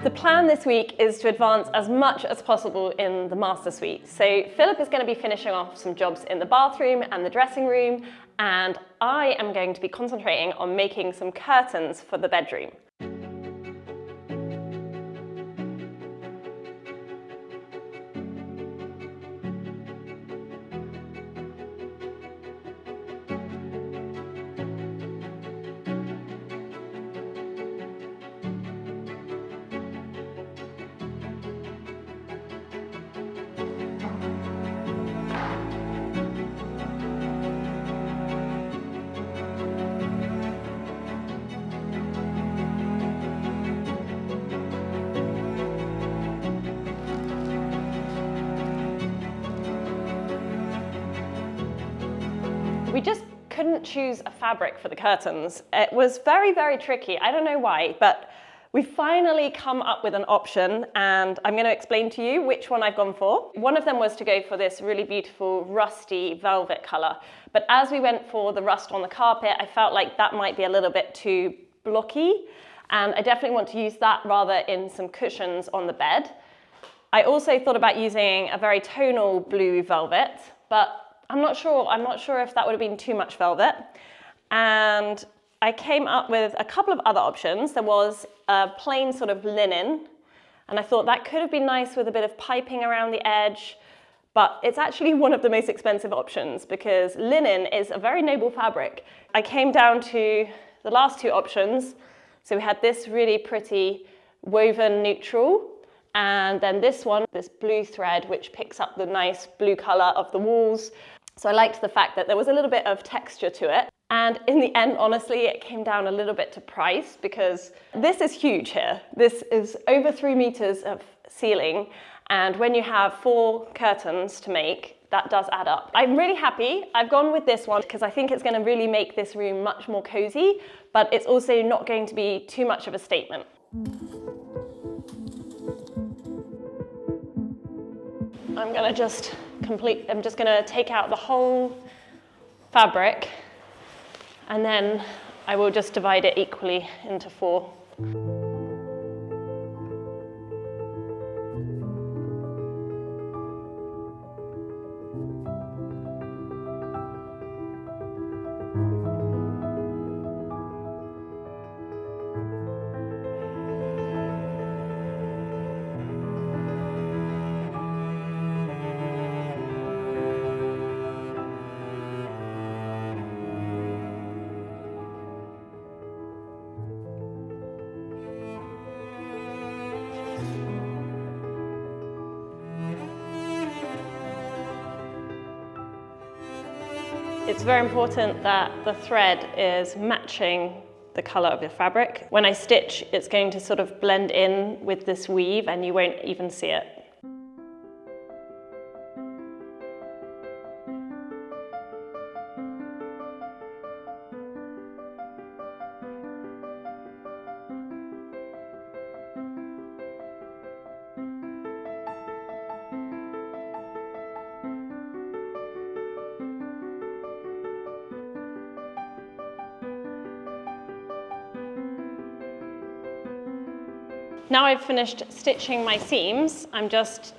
The plan this week is to advance as much as possible in the master suite. So Philip is going to be finishing off some jobs in the bathroom and the dressing room, and I am going to be concentrating on making some curtains for the bedroom. We just couldn't choose a fabric for the curtains. It was very, very tricky. I don't know why, but we finally come up with an option, and I'm going to explain to you which one I've gone for. One of them was to go for this really beautiful rusty velvet color, but as we went for the rust on the carpet, I felt like that might be a little bit too blocky, and I definitely want to use that rather in some cushions on the bed. I also thought about using a very tonal blue velvet, but I'm not sure if that would have been too much velvet. And I came up with a couple of other options. There was a plain sort of linen, and I thought that could have been nice with a bit of piping around the edge, but it's actually one of the most expensive options because linen is a very noble fabric. I came down to the last two options. So we had this really pretty woven neutral, and then this one, this blue thread, which picks up the nice blue color of the walls. So I liked the fact that there was a little bit of texture to it. And in the end, honestly, it came down a little bit to price because this is huge here. This is over 3 meters of ceiling. And when you have 4 curtains to make, that does add up. I'm really happy. I've gone with this one because I think it's going to really make this room much more cozy, but it's also not going to be too much of a statement. I'm just going to take out the whole fabric, and then I will just divide it equally into 4. It's very important that the thread is matching the color of your fabric. When I stitch, it's going to sort of blend in with this weave and you won't even see it. Now I've finished stitching my seams, I'm just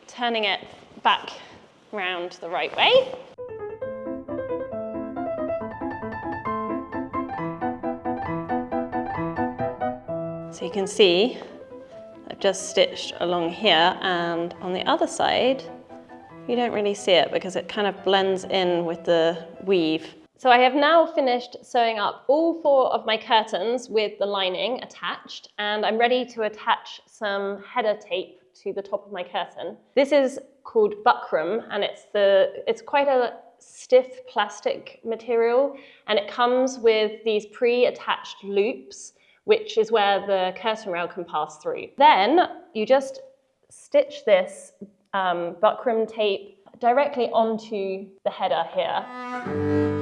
turning it back round the right way. So you can see I've just stitched along here, and on the other side you don't really see it because it kind of blends in with the weave. So I have now finished sewing up all 4 of my curtains with the lining attached, and I'm ready to attach some header tape to the top of my curtain. This is called buckram, and it's quite a stiff plastic material, and it comes with these pre-attached loops, which is where the curtain rail can pass through. Then you just stitch this buckram tape directly onto the header here.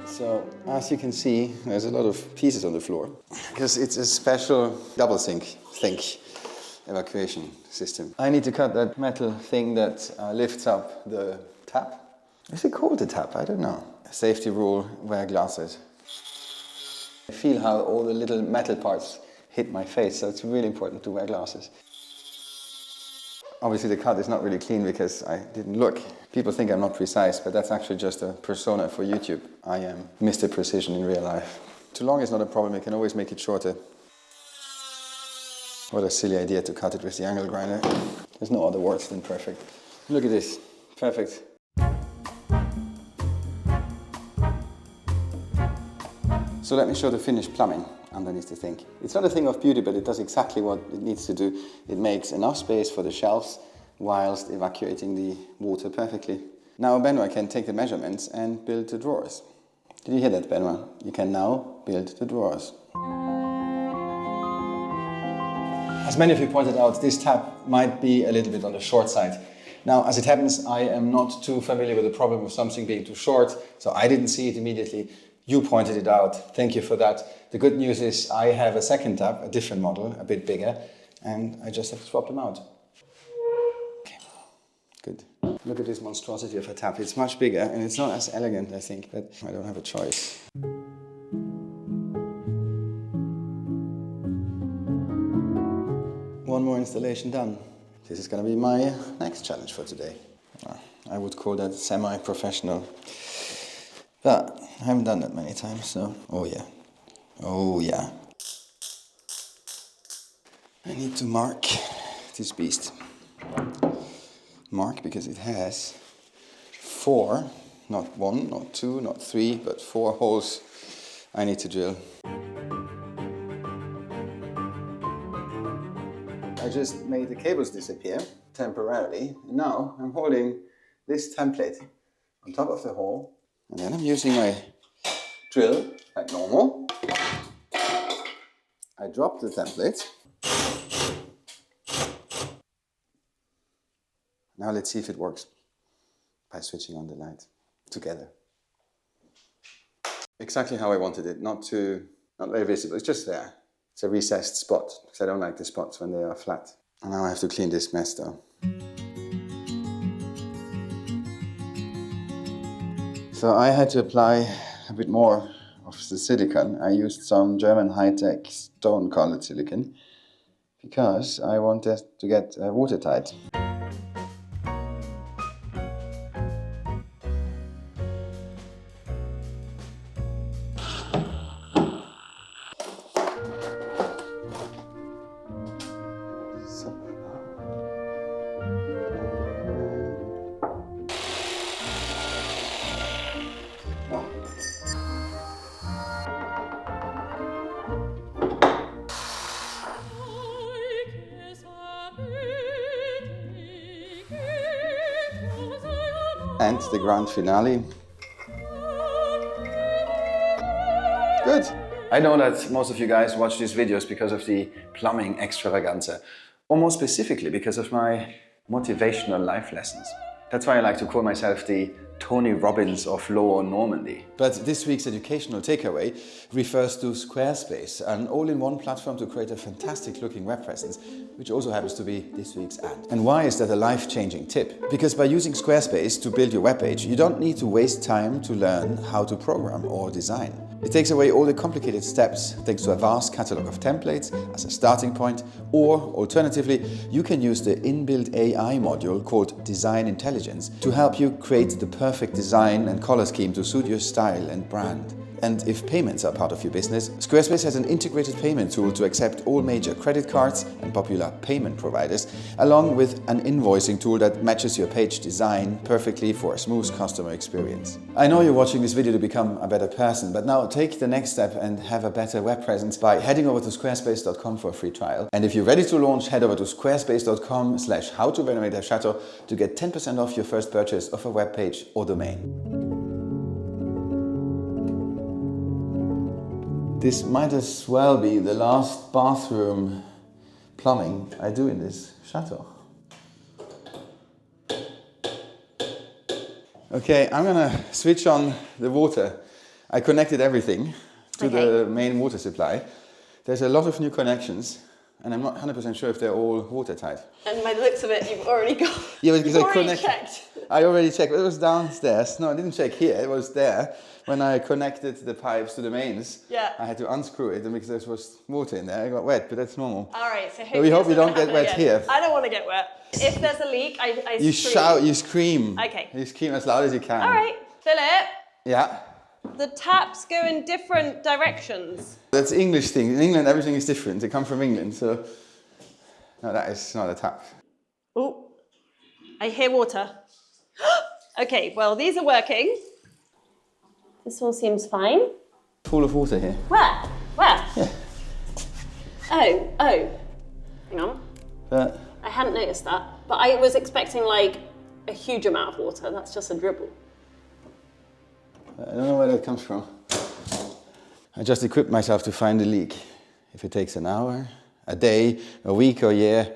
So, as you can see, there's a lot of pieces on the floor because it's a special double sink evacuation system. I need to cut that metal thing that lifts up the tap. Is it called a tap? I don't know. A safety rule, wear glasses. I feel how all the little metal parts hit my face, so it's really important to wear glasses. Obviously the cut is not really clean because I didn't look. People think I'm not precise, but that's actually just a persona for YouTube. I am Mr. Precision in real life. Too long is not a problem, you can always make it shorter. What a silly idea to cut it with the angle grinder. There's no other words than perfect. Look at this, perfect. So let me show the finished plumbing underneath the sink. It's not a thing of beauty, but it does exactly what it needs to do. It makes enough space for the shelves whilst evacuating the water perfectly. Now Benoit can take the measurements and build the drawers. Did you hear that, Benoit? You can now build the drawers. As many of you pointed out, this tap might be a little bit on the short side. Now, as it happens, I am not too familiar with the problem of something being too short, so I didn't see it immediately. You pointed it out, thank you for that. The good news is I have a second tap, a different model, a bit bigger, and I just have to swap them out. Okay, good. Look at this monstrosity of a tap. It's much bigger and it's not as elegant, I think, but I don't have a choice. One more installation done. This is going to be my next challenge for today. I would call that semi-professional. But I haven't done that many times, so... Oh yeah. Oh yeah. I need to mark this beast. Mark because it has 4, not 1, not 2, not 3, but 4 holes I need to drill. I just made the cables disappear temporarily. And now I'm holding this template on top of the hole. And then I'm using my drill like normal. I drop the template. Now let's see if it works by switching on the light together. Exactly how I wanted it, not very visible, it's just there. It's a recessed spot, because I don't like the spots when they are flat. And now I have to clean this mess down. So I had to apply a bit more of the silicone. I used some German high-tech stone-colored silicone because I wanted to get watertight. And the grand finale. Good. I know that most of you guys watch these videos because of the plumbing extravaganza, or more specifically because of my motivational life lessons. That's why I like to call myself the Tony Robbins of Lower Normandy. But this week's educational takeaway refers to Squarespace, an all-in-one platform to create a fantastic looking web presence, which also happens to be this week's ad. And why is that a life-changing tip? Because by using Squarespace to build your webpage, you don't need to waste time to learn how to program or design. It takes away all the complicated steps thanks to a vast catalog of templates as a starting point, or alternatively, you can use the inbuilt AI module called Design Intelligence to help you create the perfect design and color scheme to suit your style and brand. And if payments are part of your business, Squarespace has an integrated payment tool to accept all major credit cards and popular payment providers, along with an invoicing tool that matches your page design perfectly for a smooth customer experience. I know you're watching this video to become a better person, but now take the next step and have a better web presence by heading over to squarespace.com for a free trial. And if you're ready to launch, head over to squarespace.com/howtorenovate-a-chateau to get 10% off your first purchase of a web page or domain. This might as well be the last bathroom plumbing I do in this chateau. Okay, I'm gonna switch on the water. I connected everything to the main water supply. There's a lot of new connections. and I'm not 100% sure if they're all watertight. And by the looks of it, you've already got. Yeah, because you've already checked. I already checked. It was downstairs. No, I didn't check here. It was there. When I connected the pipes to the mains, Yeah. I had to unscrew it, and because there was water in there, I got wet. But that's normal. All right, so we hope you don't get wet here. I don't want to get wet. If there's a leak, I You scream. shout, you scream. Okay. You scream as loud as you can. All right, Philip. Yeah. The taps go in different directions. That's English thing. In England, everything is different. They come from England, so no, that is not a tap. Oh, I hear water. Okay, well, these are working. This one seems fine. Pool of water here. Where? Where? Yeah. Oh. Hang on. But I hadn't noticed that. But I was expecting like a huge amount of water. That's just a dribble. I don't know where that comes from. I just equipped myself to find the leak. If it takes an hour, a day, a week or a year,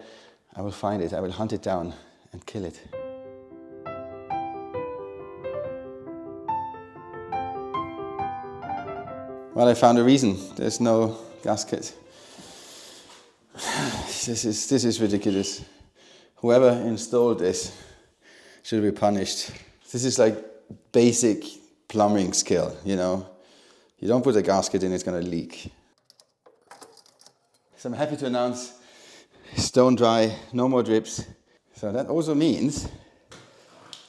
I will find it. I will hunt it down and kill it. Well, I found a reason. There's no gasket. This is ridiculous. Whoever installed this should be punished. This is like basic plumbing skill, you know. You don't put a gasket in, it's gonna leak. So I'm happy to announce stone dry, no more drips. So that also means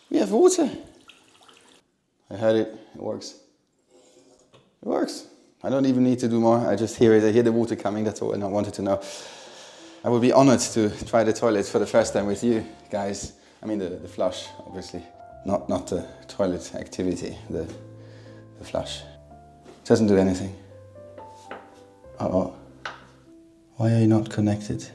we have water. I heard it, it works. It works. I don't even need to do more, I just hear it, I hear the water coming, that's all I wanted to know. I would be honored to try the toilet for the first time with you guys. I mean the flush, obviously. Not the toilet activity, the flush. It doesn't do anything. Uh-oh. Why are you not connected?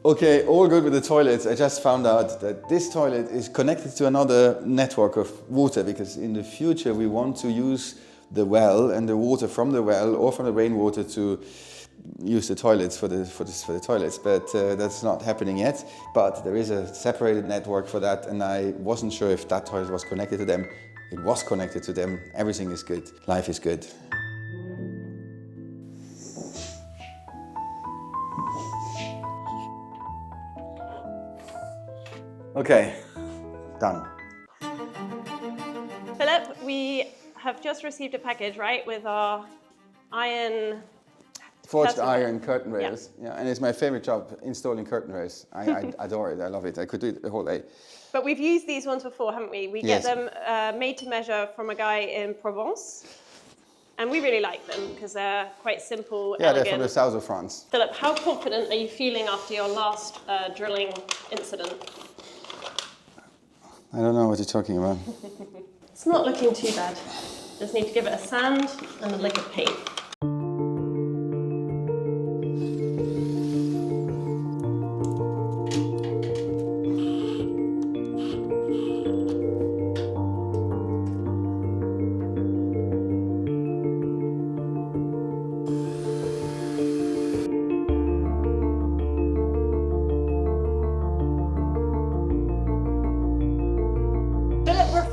Okay, all good with the toilets. I just found out that this toilet is connected to another network of water because in the future we want to use the well and the water from the well or from the rainwater to use the toilets for the toilets, but that's not happening yet. But there is a separated network for that, and I wasn't sure if that toilet was connected to them. It was connected to them. Everything is good. Life is good. Okay, done. Philip, we have just received a package, right, with our iron... Forged curtain iron rails. curtain rails. Yeah, and it's my favorite job, installing curtain rails. I adore it, I love it. I could do it the whole day. But we've used these ones before, haven't we? We Yes. get them made to measure from a guy in Provence. And we really like them because they're quite simple, Yeah, elegant. they're from the south of France. Philip, how confident are you feeling after your last drilling incident? I don't know what you're talking about. It's not looking too bad. Just need to give it a sand and a lick of paint.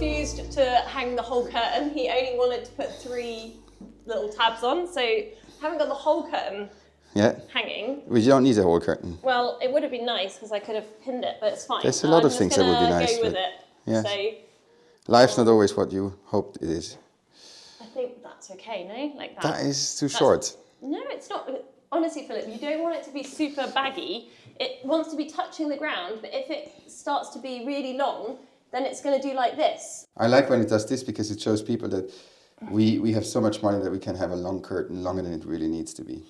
Refused to hang the whole curtain. He only wanted to put 3 little tabs on, so haven't got the whole curtain hanging. We don't need a whole curtain. Well, it would have been nice because I could have pinned it, but it's fine. There's a lot of things that would be nice. Go with it. Yeah. So Life's not always what you hoped it is. I think that's okay, no? Like that. That is too short. No, it's not. Honestly, Philip, you don't want it to be super baggy. It wants to be touching the ground, but if it starts to be really long, then it's going to do like this. I like when it does this because it shows people that we have so much money that we can have a long curtain, longer than it really needs to be.